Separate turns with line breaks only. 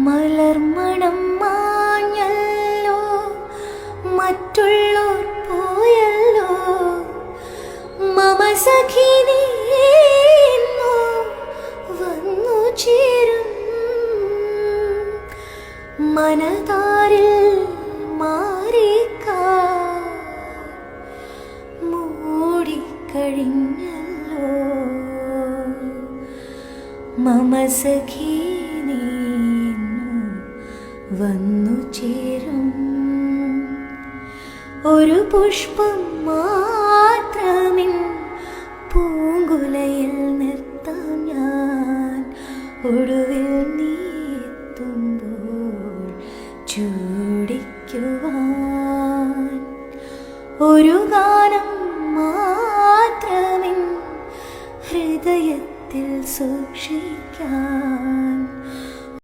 മലർമണം മാഞ്ഞല്ലോ, മറ്റുള്ളോർ പോയല്ലോ, മമ സഖി നീ ഇന്നു വന്നു ചേരും. മനതാരിൽ മാറിക്കാർ മൂടിക്കഴിഞ്ഞല്ലോ, മമ സഖി നീ ഇന്നു വന്നു ചേരും. ഒരു പുഷ്പം മാത്രമിൻ പൂങ്കുലയിൽ നിർത്താം ഞാൻ, ഒടുവിൽ നീ എത്തുമ്പോൾ ചൂടിക്കുവാൻ. ഒരു ഗാനം മാത്രമിൻ ഹൃദയത്തിൽ സൂക്ഷിക്കാൻ.